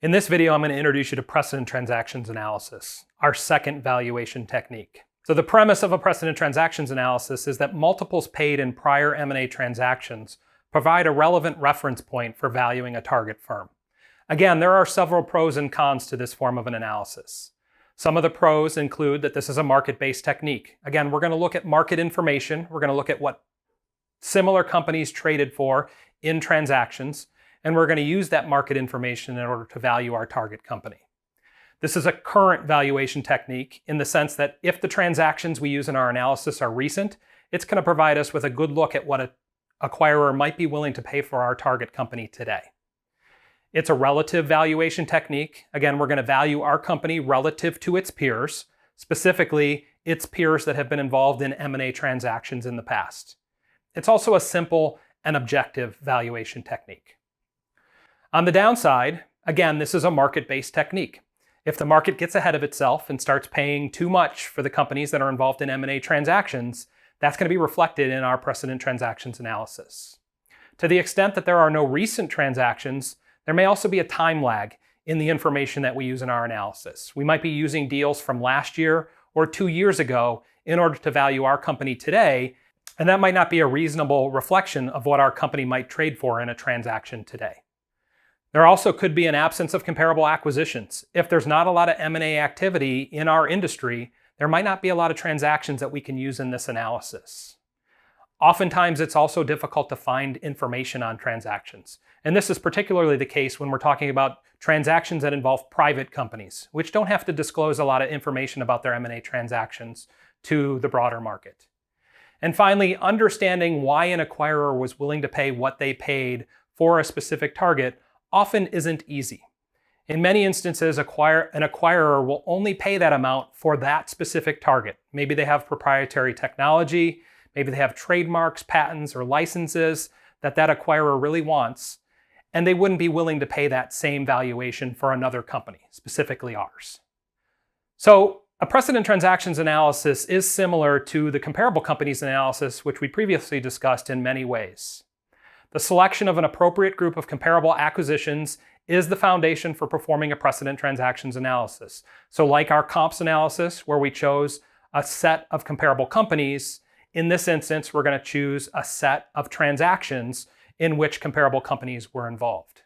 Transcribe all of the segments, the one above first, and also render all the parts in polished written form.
In this video, I'm going to introduce you to precedent transactions analysis, our second valuation technique. So the premise of a precedent transactions analysis is that multiples paid in prior M&A transactions provide a relevant reference point for valuing a target firm. Again, there are several pros and cons to this form of an analysis. Some of the pros include that this is a market-based technique. Again, we're going to look at market information. We're going to look at what similar companies traded for in transactions, and we're going to use that market information in order to value our target company. This is a current valuation technique in the sense that if the transactions we use in our analysis are recent, it's going to provide us with a good look at what an acquirer might be willing to pay for our target company today. It's a relative valuation technique. Again, we're going to value our company relative to its peers, specifically its peers that have been involved in M&A transactions in the past. It's also a simple and objective valuation technique. On the downside, again, this is a market-based technique. If the market gets ahead of itself and starts paying too much for the companies that are involved in M&A transactions, that's going to be reflected in our precedent transactions analysis. To the extent that there are no recent transactions, there may also be a time lag in the information that we use in our analysis. We might be using deals from last year or 2 years ago in order to value our company today, and that might not be a reasonable reflection of what our company might trade for in a transaction today. There also could be an absence of comparable acquisitions. If there's not a lot of M&A activity in our industry, there might not be a lot of transactions that we can use in this analysis. Oftentimes, it's also difficult to find information on transactions. And this is particularly the case when we're talking about transactions that involve private companies, which don't have to disclose a lot of information about their M&A transactions to the broader market. And finally, understanding why an acquirer was willing to pay what they paid for a specific target often isn't easy. In many instances, an acquirer will only pay that amount for that specific target. Maybe they have proprietary technology, maybe they have trademarks, patents, or licenses that acquirer really wants, and they wouldn't be willing to pay that same valuation for another company, specifically ours. So a precedent transactions analysis is similar to the comparable companies analysis, which we previously discussed in many ways. The selection of an appropriate group of comparable acquisitions is the foundation for performing a precedent transactions analysis. So like our comps analysis, where we chose a set of comparable companies, in this instance, we're going to choose a set of transactions in which comparable companies were involved.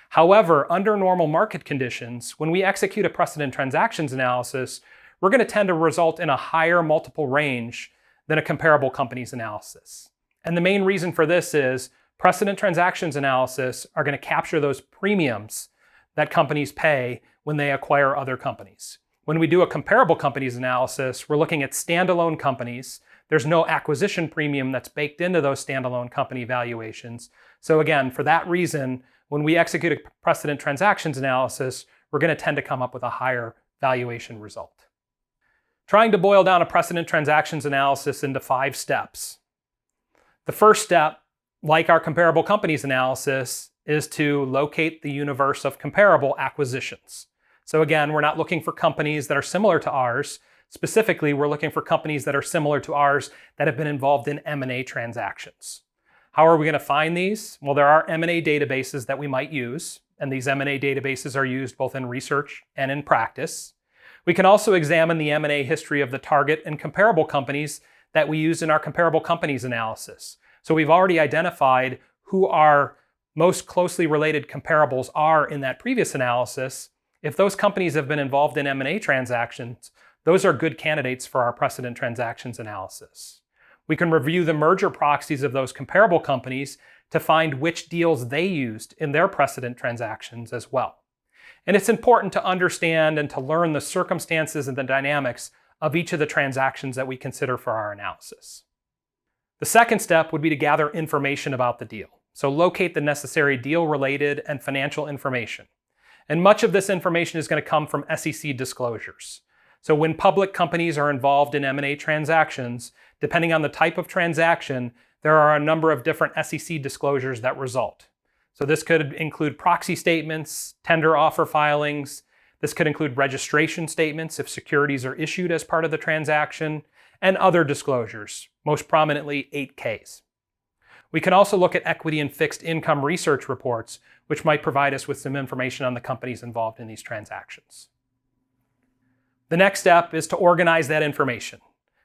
However, under normal market conditions, when we execute a precedent transactions analysis, we're going to tend to result in a higher multiple range than a comparable companies analysis. And the main reason for this is precedent transactions analysis are going to capture those premiums that companies pay when they acquire other companies. When we do a comparable companies analysis, we're looking at standalone companies. There's no acquisition premium that's baked into those standalone company valuations. So again, for that reason, when we execute a precedent transactions analysis, we're going to tend to come up with a higher valuation result. Trying to boil down a precedent transactions analysis into 5 steps. The first step, like our comparable companies analysis, is to locate the universe of comparable acquisitions. So again, we're not looking for companies that are similar to ours. Specifically, we're looking for companies that are similar to ours that have been involved in M&A transactions. How are we going to find these? Well, there are M&A databases that we might use, and these M&A databases are used both in research and in practice. We can also examine the M&A history of the target and comparable companies that we use in our comparable companies analysis. So we've already identified who our most closely related comparables are in that previous analysis. If those companies have been involved in M&A transactions, those are good candidates for our precedent transactions analysis. We can review the merger proxies of those comparable companies to find which deals they used in their precedent transactions as well. And it's important to understand and to learn the circumstances and the dynamics of each of the transactions that we consider for our analysis. The second step would be to gather information about the deal. So locate the necessary deal-related and financial information. And much of this information is going to come from SEC disclosures. So when public companies are involved in M&A transactions, depending on the type of transaction, there are a number of different SEC disclosures that result. So this could include proxy statements, tender offer filings. This could include registration statements if securities are issued as part of the transaction, and other disclosures, most prominently 8-Ks. We can also look at equity and fixed income research reports, which might provide us with some information on the companies involved in these transactions. The next step is to organize that information,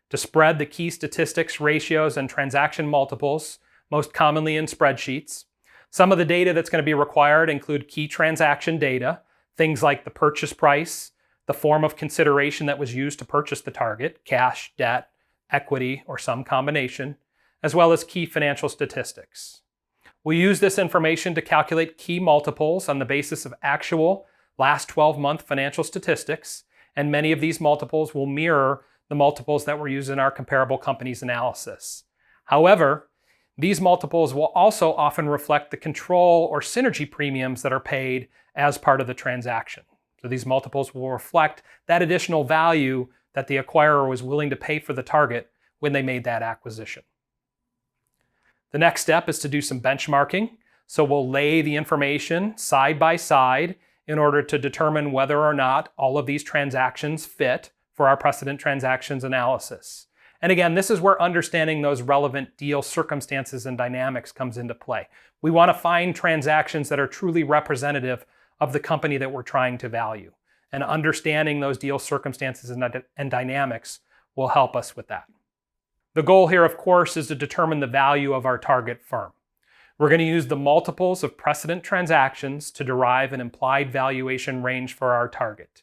to spread the key statistics, ratios, and transaction multiples, most commonly in spreadsheets. Some of the data that's going to be required include key transaction data, things like the purchase price, the form of consideration that was used to purchase the target, cash, debt, equity, or some combination, as well as key financial statistics. We use this information to calculate key multiples on the basis of actual last 12-month financial statistics, and many of these multiples will mirror the multiples that were used in our comparable companies analysis. However, these multiples will also often reflect the control or synergy premiums that are paid as part of the transaction. So these multiples will reflect that additional value that the acquirer was willing to pay for the target when they made that acquisition. The next step is to do some benchmarking. So we'll lay the information side by side in order to determine whether or not all of these transactions fit for our precedent transactions analysis. And again, this is where understanding those relevant deal circumstances and dynamics comes into play. We want to find transactions that are truly representative of the company that we're trying to value. And understanding those deal circumstances and dynamics will help us with that. The goal here, of course, is to determine the value of our target firm. We're going to use the multiples of precedent transactions to derive an implied valuation range for our target.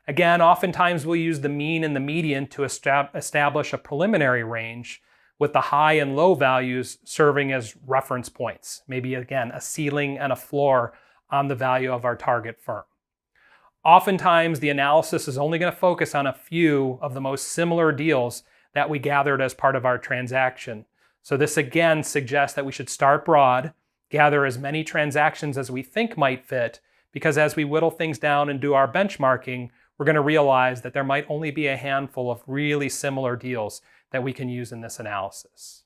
Again, oftentimes we'll use the mean and the median to establish a preliminary range, with the high and low values serving as reference points. Maybe, again, a ceiling and a floor on the value of our target firm. Oftentimes, the analysis is only going to focus on a few of the most similar deals that we gathered as part of our transaction. So this again suggests that we should start broad, gather as many transactions as we think might fit, because as we whittle things down and do our benchmarking, we're going to realize that there might only be a handful of really similar deals that we can use in this analysis.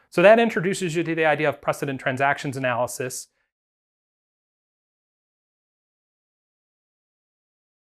So that introduces you to the idea of precedent transactions analysis.